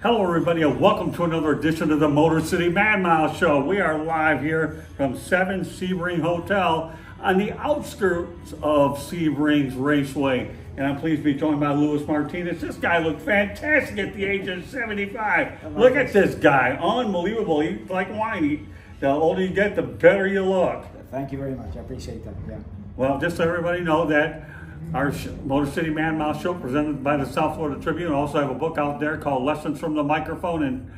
Hello everybody and welcome to another edition of the Motor City Mad Mile Show. We are live here from Sebring Hotel on the outskirts of Sebring's Raceway. And I'm pleased to be joined by Luis Martinez. This guy looked fantastic at the age of 75. Look at this guy, unbelievable. He's like wine. The older you get, the better you look. Thank you very much, I appreciate that, yeah. Well, just so everybody know that our Motor City Mad Mile Show presented by the South Florida Tribune. Also have a book out there called Lessons from the Microphone, and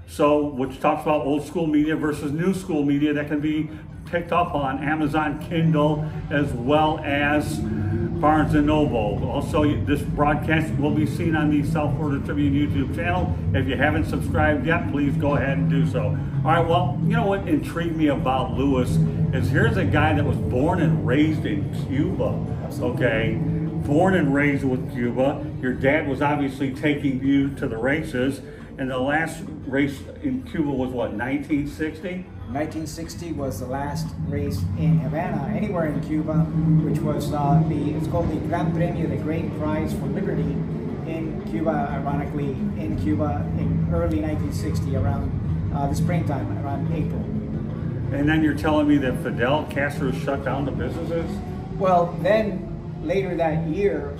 so which talks about old school media versus new school media that can be picked up on Amazon Kindle as well as Barnes & Noble. Also, this broadcast will be seen on the South Florida Tribune YouTube channel. If you haven't subscribed yet, please go ahead and do so. All right, well, you know what intrigued me about Luis is here's a guy that was born and raised in Cuba. Okay, born and raised with Cuba. Your dad was obviously taking you to the races, and the last race in Cuba was what, 1960? 1960 was the last race in Havana, anywhere in Cuba, which was it's called the Gran Premio, the Great Prize for Liberty in Cuba, ironically, in Cuba in early 1960, around the springtime, around April. And then you're telling me that Fidel Castro shut down the businesses? Well, then later that year,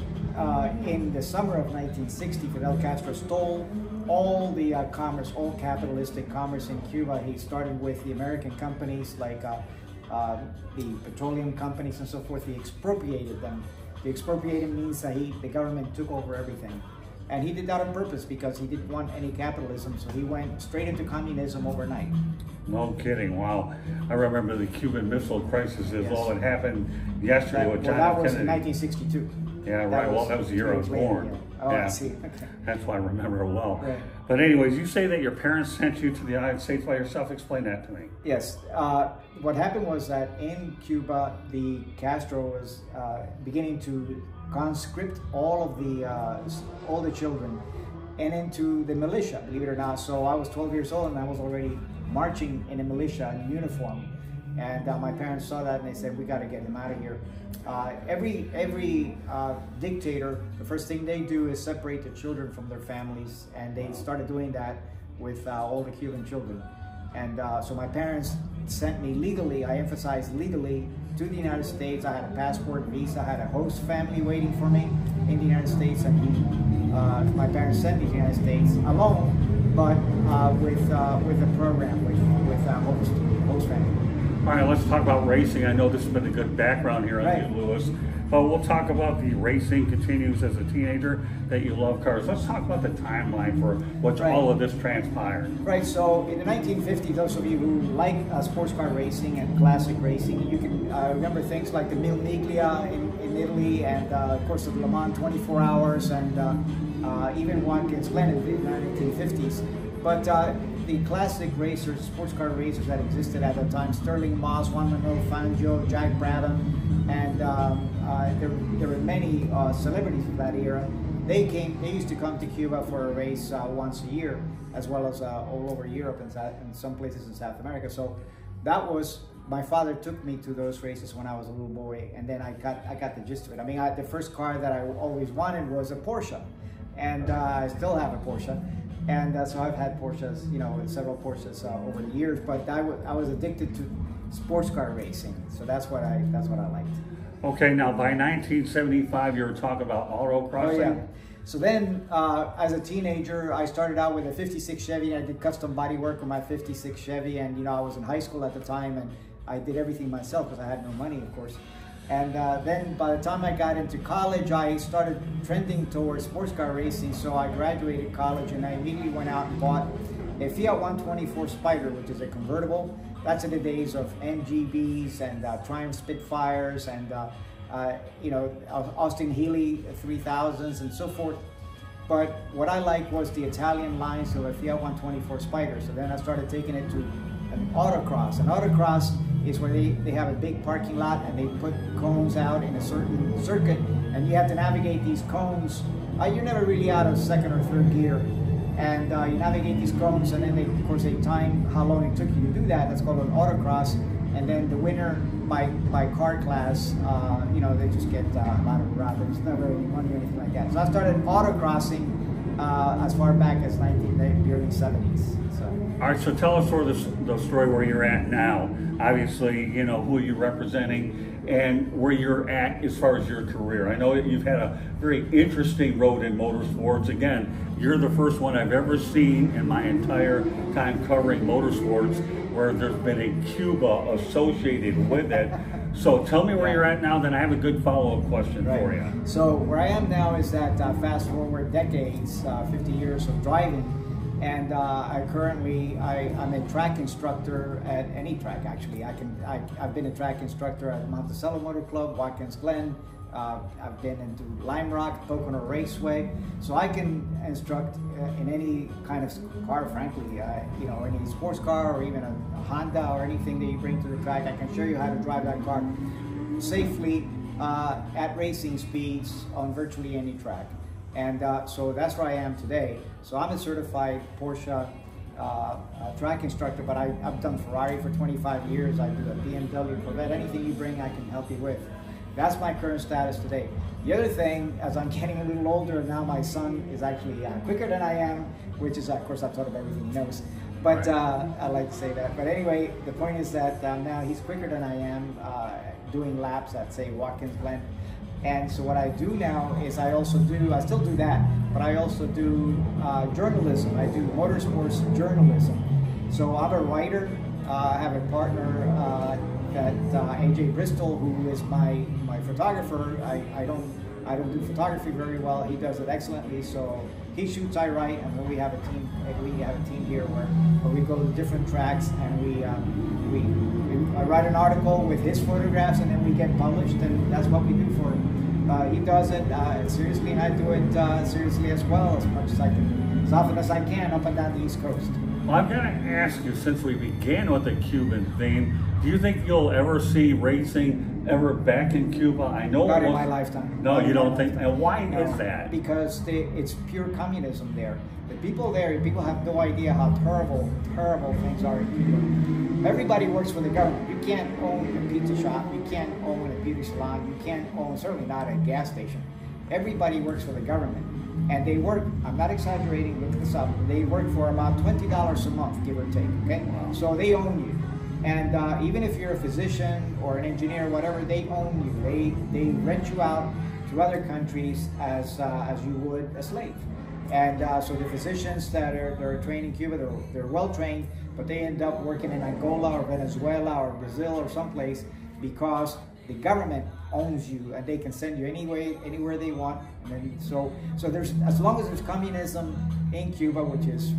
in the summer of 1960, Fidel Castro stole all the commerce, all capitalistic commerce in Cuba. He started with the American companies like the petroleum companies and so forth. He expropriated them. The expropriated means that the government took over everything. And he did that on purpose because he didn't want any capitalism, so he went straight into communism overnight. No kidding, wow. I remember the Cuban Missile Crisis is all that happened yesterday with John F. That was Kennedy. in 1962. Yeah, right, well that was the year I was born. Yeah. Oh, yeah. I see, okay. That's why I remember it well. Right. But anyways, you say that your parents sent you to the United States by yourself. Explain that to me. Yes, what happened was that in Cuba, the Castro was beginning to conscript all the children and into the militia, believe it or not. So I was 12 years old and I was already marching in a militia in uniform. And my parents saw that and they said, we got to get him out of here. Every dictator, the first thing they do is separate the children from their families, and they started doing that with all the Cuban children. And so my parents sent me legally, I emphasize legally, to the United States. I had a passport, visa, I had a host family waiting for me in the United States, and my parents sent me to the United States alone, but with a program, with host family. All right, let's talk about racing. I know this has been a good background here on you, Luis, but we'll talk about the racing continues as a teenager, that you love cars. Let's talk about the timeline for what's all of this transpired. Right, so in the 1950s, those of you who like sports car racing and classic racing, you can remember things like the Mille Miglia in Italy, and of course the Le Mans 24 Hours, and even Watkins Glen in the 1950s. But the classic racers, sports car racers that existed at the time, Sterling Moss, Juan Manuel Fangio, Jack Brabham, and there were many celebrities of that era. They used to come to Cuba for a race once a year, as well as all over Europe and some places in South America. So that was, my father took me to those races when I was a little boy, and then I got the gist of it. I mean, the first car that I always wanted was a Porsche, and I still have a Porsche. And so I've had Porsches, you know, several Porsches over the years, but I was addicted to sports car racing, so that's what I liked. Okay, now by 1975, you were talking about autocrossing. Oh, yeah. So then, as a teenager, I started out with a 56 Chevy, and I did custom body work on my 56 Chevy, and you know, I was in high school at the time, and I did everything myself because I had no money, of course. And then by the time I got into college, I started trending towards sports car racing. So I graduated college and I immediately went out and bought a Fiat 124 Spider, which is a convertible. That's in the days of NGBs and Triumph Spitfires and you know, Austin Healey 3000s and so forth. But what I liked was the Italian lines of a Fiat 124 Spider. So then I started taking it to an autocross. An autocross is where they have a big parking lot and they put cones out in a certain circuit, and you have to navigate these cones. You're never really out of second or third gear, and you navigate these cones, and then of course they time how long it took you to do that. That's called an autocross. And then the winner by car class, you know, they just get a lot of there's never any money or anything like that. So I started autocrossing as far back as the early 70s. So. All right, so tell us sort of the story where you're at now. Obviously, you know, who you're representing and where you're at as far as your career. I know that you've had a very interesting road in motorsports. Again, you're the first one I've ever seen in my entire time covering motorsports where there's been a Cuba associated with it. So tell me where you're at now, then I have a good follow-up question for you. So where I am now is that fast forward decades, 50 years of driving, and I'm a track instructor at any track actually. I've been a track instructor at Monticello Motor Club, Watkins Glen. I've been into Lime Rock, Pocono Raceway, so I can instruct in any kind of car, frankly, you know, any sports car or even a Honda or anything that you bring to the track. I can show you how to drive that car safely at racing speeds on virtually any track. And so that's where I am today. So I'm a certified Porsche track instructor, but I've done Ferrari for 25 years. I do a BMW, Corvette, anything you bring I can help you with. That's my current status today. The other thing, as I'm getting a little older, and now my son is actually quicker than I am, which is, of course, I've taught him everything he knows. But I like to say that. But anyway, the point is that now he's quicker than I am, doing laps at, say, Watkins Glen. And so what I do now is I still do that, but I also do journalism. I do motorsports journalism. So I'm a writer. I have a partner AJ Bristol, who is my photographer. I don't do photography very well. He does it excellently. So he shoots, I write, and then we have a team here where we go to different tracks and I write an article with his photographs, and then we get published, and that's what we do for him. He does it seriously, and I do it seriously as well, as much as I can, as often as I can, up and down the East Coast. Well, I'm going to ask you, since we began with the Cuban theme, do you think you'll ever see racing ever back in Cuba? I know not in my lifetime. No, you don't think? And why is that? Because it's pure communism there. The people there, people have no idea how terrible, terrible things are in Cuba. Everybody works for the government. You can't own a pizza shop. You can't own a beauty salon. You can't own, certainly not a gas station. Everybody works for the government. And they work, I'm not exaggerating, look this up, they work for about $20 a month, give or take, okay? Wow. So they own you. And even if you're a physician or an engineer, whatever, they own you. They rent you out to other countries as you would a slave. And so the physicians that are trained in Cuba, they're well trained, but they end up working in Angola or Venezuela or Brazil or someplace because the government owns you, and they can send you anywhere they want. And then, so there's, as long as there's communism in Cuba, which is,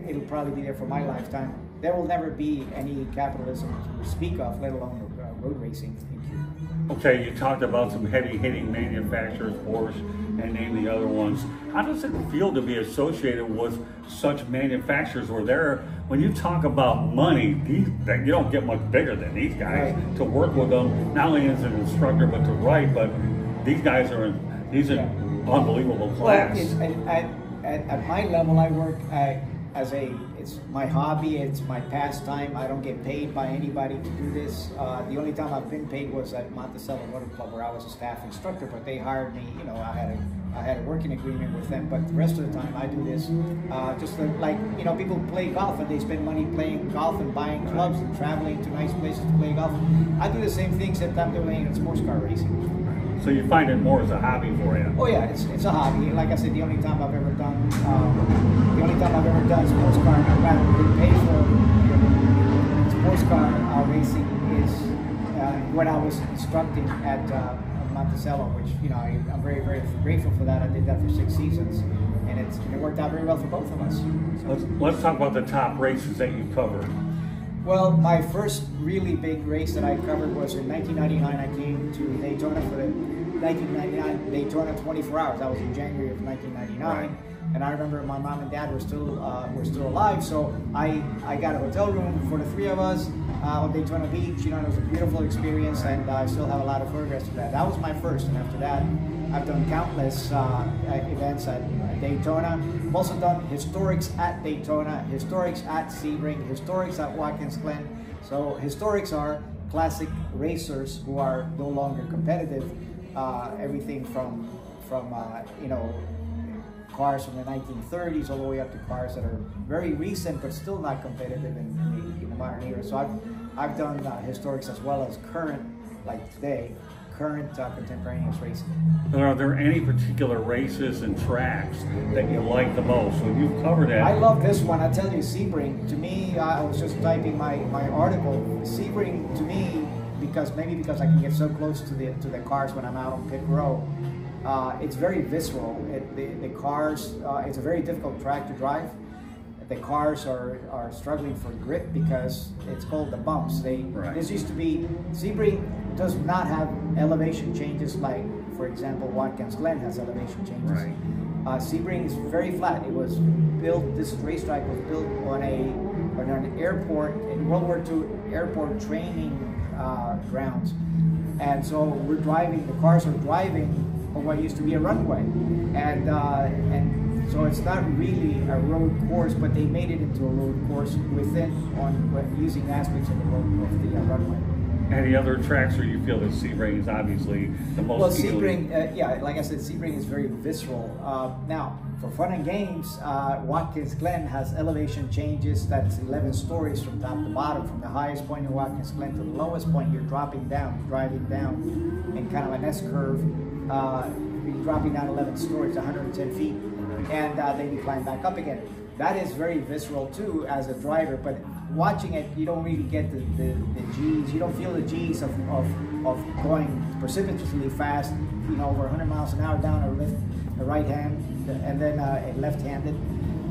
it'll probably be there for my lifetime, there will never be any capitalism to speak of, let alone road racing in Cuba. Okay, you talked about some heavy-hitting manufacturers, Porsche, and name the other ones. How does it feel to be associated with such manufacturers where they're, when you talk about money, you don't get much bigger than these guys. Right. To work with them, not only as an instructor, but to write, but these guys are in unbelievable class. Well, at my level, I work it's my hobby, it's my pastime. I don't get paid by anybody to do this. The only time I've been paid was at Monticello Motor Club, where I was a staff instructor, but they hired me, you know, I had a working agreement with them, but the rest of the time I do this just like, you know, people play golf and they spend money playing golf and buying clubs and traveling to nice places to play golf. I do the same thing, except I'm doing it in sports car racing. So you find it more as a hobby for you? Oh yeah, it's a hobby. Like I said, the only time I've ever done sports car, rather than pay for sports car racing is when I was instructing at Monticello, which, you know, I'm very, very grateful for that. I did that for 6 seasons, and it worked out very well for both of us. So. Let's talk about the top races that you covered. Well, my first really big race that I covered was in 1999. I came to Daytona for the 1999 Daytona 24 Hours. That was in January of 1999. Right. And I remember my mom and dad were still alive, so I got a hotel room for the 3 of us on Daytona Beach. You know, it was a beautiful experience, and I still have a lot of photographs of that. That was my first, and after that, I've done countless events at Daytona. I've also done historics at Daytona, historics at Sebring, historics at Watkins Glen. So historics are classic racers who are no longer competitive. Everything from you know, cars from the 1930s all the way up to cars that are very recent but still not competitive in the modern era. So I've done historics as well as current, like today, current contemporaneous racing. Are there any particular races and tracks that you like the most? So you've covered that. I love this one. I tell you, Sebring, to me, I was just typing my article. Sebring, to me, because I can get so close to the cars when I'm out on pit row, it's very visceral. The cars, it's a very difficult track to drive. The cars are struggling for grip because it's called the bumps. This used to be, Sebring does not have elevation changes like, for example, Watkins Glen has elevation changes. Right. Sebring is very flat. It was built, this racetrack was built on an airport, in World War II airport training grounds. And so we're driving, the cars are driving on what used to be a runway. And so it's not really a road course, but they made it into a road course using aspects of the runway. Any other tracks where you feel that Sebring is obviously the most? Well, Sebring, yeah, like I said, Sebring is very visceral. Now, for fun and games, Watkins Glen has elevation changes. That's 11 stories from top to bottom. From the highest point in Watkins Glen to the lowest point, you're dropping down, driving down in kind of an S curve. You're dropping down 11 stories, 110 feet, and then you climb back up again. That is very visceral too as a driver, but watching it, you don't really get the G's. You don't feel the G's of going precipitously fast, you know, over 100 miles an hour down a right hand and then a left-handed.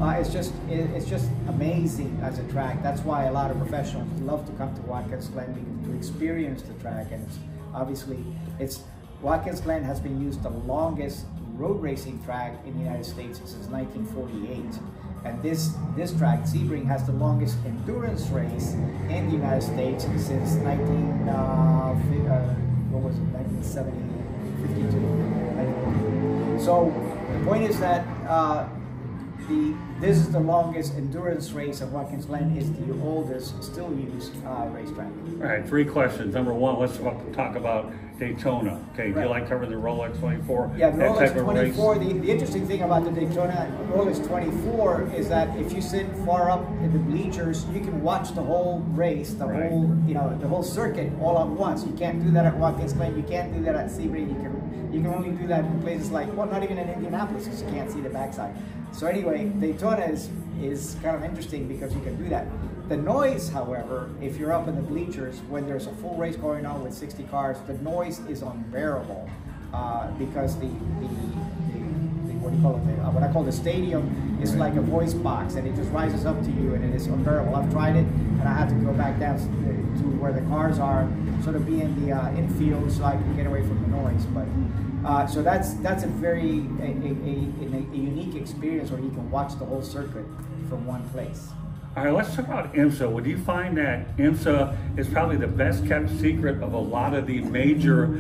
It's just amazing as a track. That's why a lot of professionals love to come to Watkins Glen to experience the track. And Watkins Glen has been used the longest road racing track in the United States since 1948. And this track, Sebring, has the longest endurance race in the United States since 1952. So the point is that this is the longest endurance race, and Watkins Glen is the oldest still used racetrack. All right, 3 questions. Number 1, let's talk about Daytona. Okay, do you like covering the Rolex 24? Yeah, the Rolex 24, the interesting thing about the Daytona Rolex 24 is that if you sit far up in the bleachers, you can watch the whole race, the whole circuit all at once. You can't do that at Watkins Glen, you can't do that at Sebring, you can only do that in places like, well, not even in Indianapolis, because you can't see the backside. So anyway, Daytona is kind of interesting because you can do that. The noise, however, if you're up in the bleachers, when there's a full race going on with 60 cars, the noise is unbearable because what do you call it? What I call the stadium is like a voice box, and it just rises up to you, and it is unbearable. I've tried it, and I have to go back down to where the cars are, sort of be in the infield, so I can get away from the noise. But so that's a very a unique experience where you can watch the whole circuit from one place. All right, let's talk about IMSA. Would you find that IMSA is probably the best kept secret of a lot of the major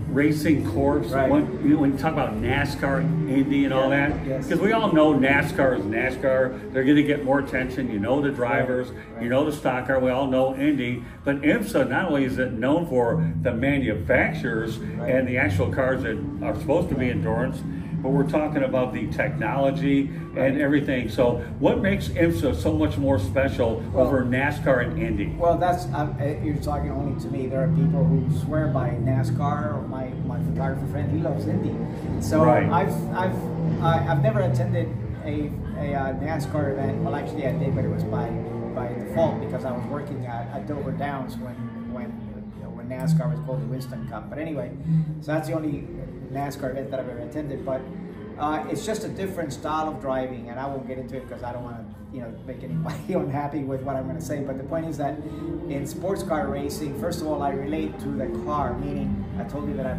racing course? Right. When you talk about NASCAR, Indy, and all that, because we all know NASCAR is NASCAR. They're going to get more attention. You know the drivers, you know the stock car. We all know Indy, but IMSA not only is it known for the manufacturers and the actual cars that are supposed to be endurance, but we're talking about the technology and everything. So what makes IMSA so much more special over NASCAR and Indy? Well, that's you're talking only to me. There are people who swear by NASCAR. Or my photographer friend, he loves Indy. So I've never attended a NASCAR event. Well, actually I did, but it was by default because I was working at Dover Downs when NASCAR was called the Winston Cup. But anyway, so that's the only NASCAR event that I've ever attended. But it's just a different style of driving, and I won't get into it because I don't want to, make anybody unhappy with what I'm going to say. But the point is that in sports car racing, first of all, I relate to the car. Meaning, I told you that I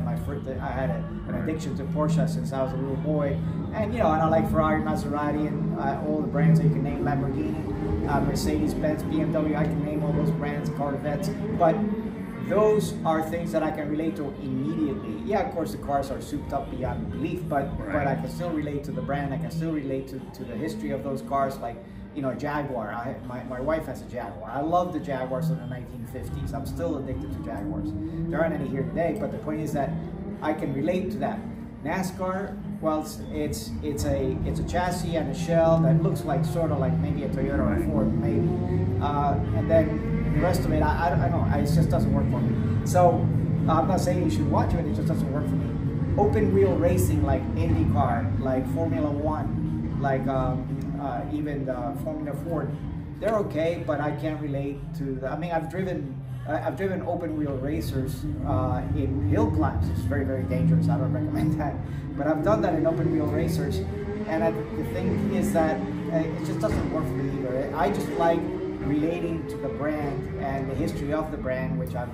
had an addiction to Porsche since I was a little boy, and I like Ferrari, Maserati, and all the brands that you can name, Lamborghini, Mercedes-Benz, BMW. I can name all those brands, Corvettes, but those are things that I can relate to immediately. Yeah, of course, the cars are souped up beyond belief, but I can still relate to the brand. I can still relate to the history of those cars, like, Jaguar. My wife has a Jaguar. I love the Jaguars in the 1950s. I'm still addicted to Jaguars. There aren't any here today, but the point is that I can relate to that. NASCAR, Well, it's a chassis and a shell that looks like sort of like maybe a Toyota or a Ford, maybe, and then the rest of it, I don't know. It just doesn't work for me. So I'm not saying you should watch it. It just doesn't work for me. Open wheel racing like IndyCar, like Formula One, like even the Formula Ford, they're okay, but I can't relate to. I mean, I've driven open wheel racers in hill climbs. It's very, very dangerous. I don't recommend that. But I've done that in open wheel racers, and the thing is that it just doesn't work for me either. I just like relating to the brand and the history of the brand, which I've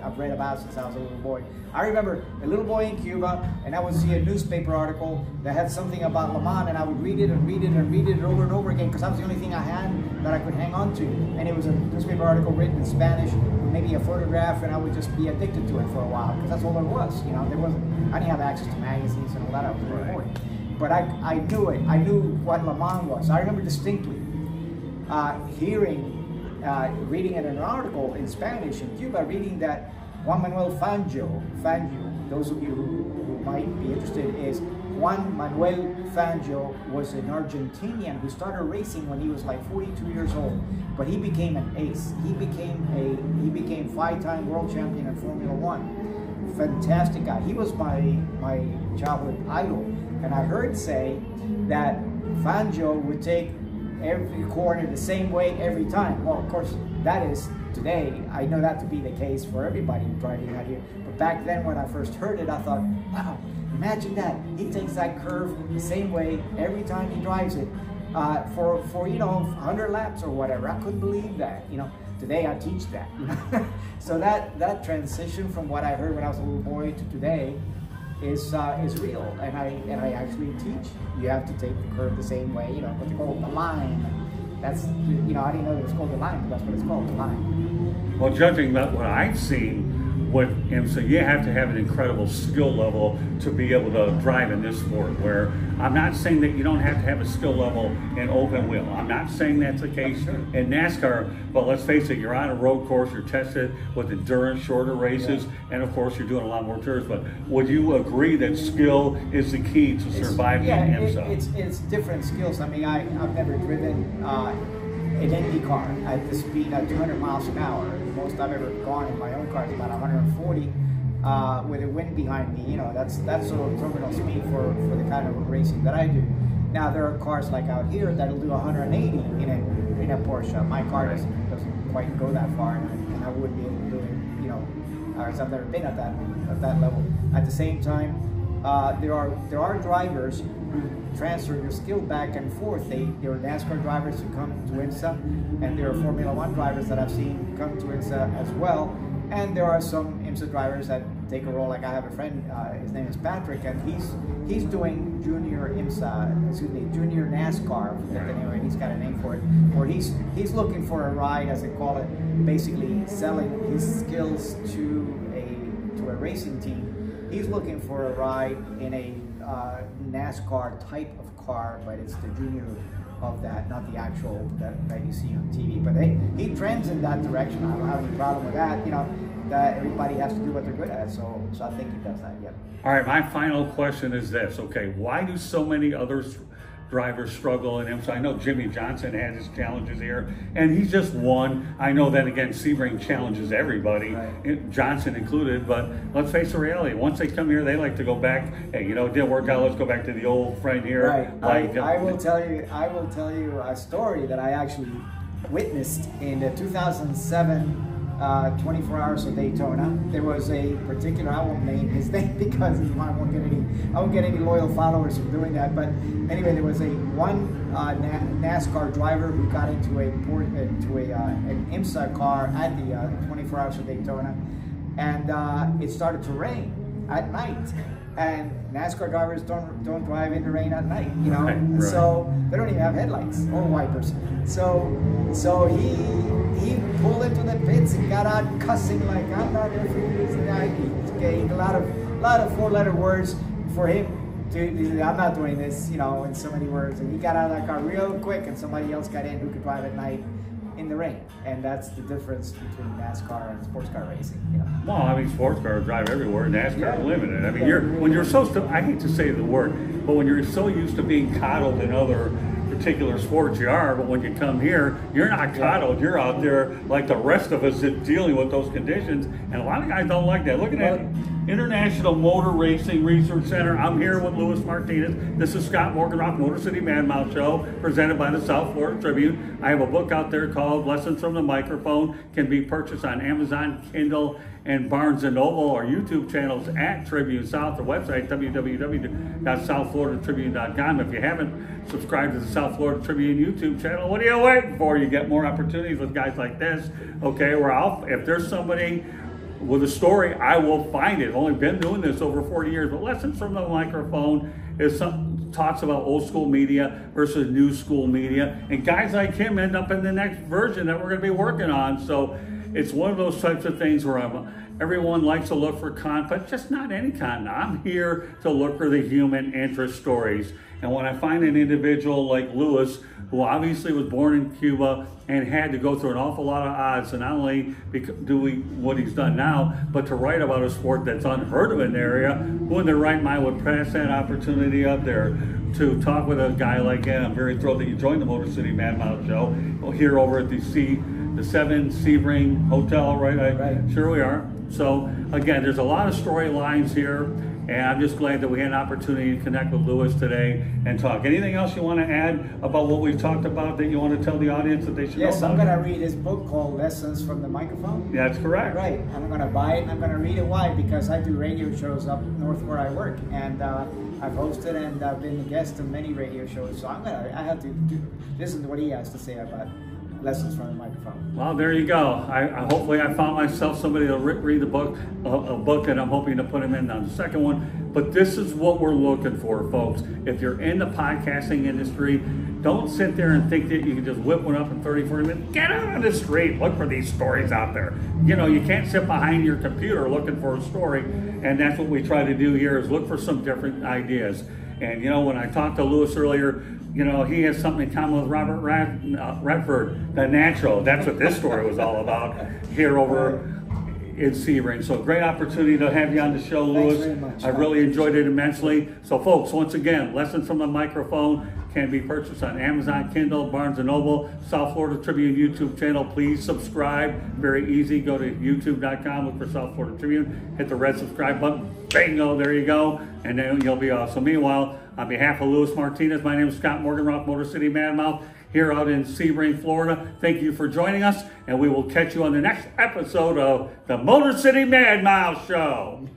I've read about since I was a little boy. I remember a little boy in Cuba, and I would see a newspaper article that had something about Le Mans, and I would read it and read it and read it over and over again, because that was the only thing I had that I could hang on to. And it was a newspaper article written in Spanish, maybe a photograph, and I would just be addicted to it for a while, because that's all there was. I didn't have access to magazines and all that. I was a little boy, but I knew it. I knew what Le Mans was. I remember distinctly reading in an article in Spanish in Cuba, reading that Juan Manuel Fangio, those of you who might be interested, is Juan Manuel Fangio was an Argentinian who started racing when he was like 42 years old, but he became an ace. He became 5-time world champion in Formula One. Fantastic guy. He was my childhood idol, and I heard say that Fangio would take every corner the same way every time. Well, of course, that is today. I know that to be the case for everybody driving out here. But back then, when I first heard it, I thought, wow, imagine that. He takes that curve the same way every time he drives it for 100 laps or whatever. I couldn't believe that. Today I teach that. So that transition from what I heard when I was a little boy to today is real, and I actually teach. You have to take the curve the same way, what they call the line. That's, I didn't know it was called the line, but that's what it's called, the line. Well, judging by what I've seen with IMSA, you have to have an incredible skill level to be able to drive in this sport, where I'm not saying that you don't have to have a skill level in open wheel. I'm not saying that's the case in NASCAR, but let's face it, you're on a road course, you're tested with endurance, shorter races, and of course you're doing a lot more turns, but would you agree that skill is the key to surviving in IMSA? It's different skills. I mean, I've never driven an Indy car at the speed at 200 miles an hour. The most I've ever gone in my own car is about 140 with a wind behind me. That's sort of terminal speed for the kind of racing that I do. Now there are cars like out here that'll do 180 in a Porsche. My car doesn't quite go that far, and I wouldn't be able to do it. Because I've never been at that level. At the same time, there are drivers who transfer their skill back and forth. There are NASCAR drivers who come to IMSA, and there are Formula One drivers that I've seen come to IMSA as well. And there are some IMSA drivers that take a role. Like I have a friend, his name is Patrick, and he's doing junior NASCAR. Anyway, he's got a name for it. Where he's looking for a ride, as they call it, basically selling his skills to a racing team. He's looking for a ride in a NASCAR type of car, but it's the junior of that, not the actual that you see on TV. But he trends in that direction. I don't have any problem with that. That everybody has to do what they're good at. So I think he does that. Yep. All right, my final question is this. Okay, why do so many other drivers struggle in IMSA? I know Jimmy Johnson had his challenges here, and he's just won. I know that, again, Sebring challenges everybody, right, Johnson included, but let's face the reality. Once they come here, they like to go back. Hey, it didn't work out, let's go back to the old friend here. Right. I will tell you a story that I actually witnessed in the 2007 24 Hours of Daytona. There was a particular, I won't name his name because I won't get any loyal followers from doing that. But anyway, there was one NASCAR driver who got into an IMSA car at the 24 Hours of Daytona, and it started to rain at night. And NASCAR drivers don't drive in the rain at night, Right. So they don't even have headlights or wipers. So he pulled into the pits and got out cussing like, I'm not here for you. He gave a lot of four-letter words for him to, I'm not doing this, in so many words. And he got out of that car real quick, and somebody else got in who could drive at night. in the rain, and that's the difference between NASCAR and sports car racing. You know? Well, I mean, sports cars drive everywhere. NASCAR is limited. I mean, when you're so I hate to say the word, but when you're so used to being coddled in other particular sports, you are. But when you come here, you're not coddled. You're out there like the rest of us that dealing with those conditions, and a lot of guys don't like that. Look at that. International Motor Racing Research Center. I'm here with Luis Martinez. This is Scott Morganroth, Motor City Man Mouth Show, presented by the South Florida Tribune. I have a book out there called Lessons from the Microphone. Can be purchased on Amazon, Kindle, and Barnes & Noble. Our YouTube channels at Tribune South. The website, www.southfloridatribune.com. If you haven't subscribed to the South Florida Tribune YouTube channel, what are you waiting for? You get more opportunities with guys like this. Okay, if there's somebody with a story, I will find it. I've only been doing this over 40 years, but Lessons from the Microphone is talks about old school media versus new school media, and guys like him end up in the next version that we're going to be working on. So it's one of those types of things where everyone likes to look for content, but just not any content. I'm here to look for the human interest stories. And when I find an individual like Luis, who obviously was born in Cuba and had to go through an awful lot of odds to not only do what he's done now, but to write about a sport that's unheard of in the area, who in their right mind would pass that opportunity up there to talk with a guy like that. I'm very thrilled that you joined the Motor City Man Mouth Show. We're here over at the 7 Sebring Hotel, right? Right. Sure we are. So again, there's a lot of storylines here, and I'm just glad that we had an opportunity to connect with Luis today and talk. Anything else you want to add about what we've talked about that you want to tell the audience that they should know about? Yes, I'm going to read his book called Lessons from the Microphone. That's correct. Right. I'm going to buy it and I'm going to read it. Why? Because I do radio shows up north where I work, and I've hosted and I've been a guest on many radio shows. So I have to listen to what he has to say about Lessons from the Microphone. Well, there you go. Hopefully I found myself somebody to read the book, a book, and I'm hoping to put him in on the second one. But this is what we're looking for, folks. If you're in the podcasting industry, don't sit there and think that you can just whip one up in 30, 40 minutes. Get out on the street. Look for these stories out there. You know, you can't sit behind your computer looking for a story. And that's what we try to do here, is look for some different ideas. And, you know, when I talked to Luis earlier, you know, he has something in common with Robert Redford, the natural. That's what this story was all about here over in Sebring. So great opportunity to have you on the show, Luis. Thanks very much. I really enjoyed it immensely. So folks, once again, Lessons from the Microphone can be purchased on Amazon, Kindle, Barnes & Noble, South Florida Tribune YouTube channel. Please subscribe. Very easy. Go to youtube.com, look for South Florida Tribune, hit the red subscribe button. Bingo, there you go. And then you'll be off. So meanwhile, on behalf of Luis Martinez, my name is Scott Morganroth, Motor City Man Mouth, here out in Sebring, Florida. Thank you for joining us, and we will catch you on the next episode of the Motor City Man Mouth Show.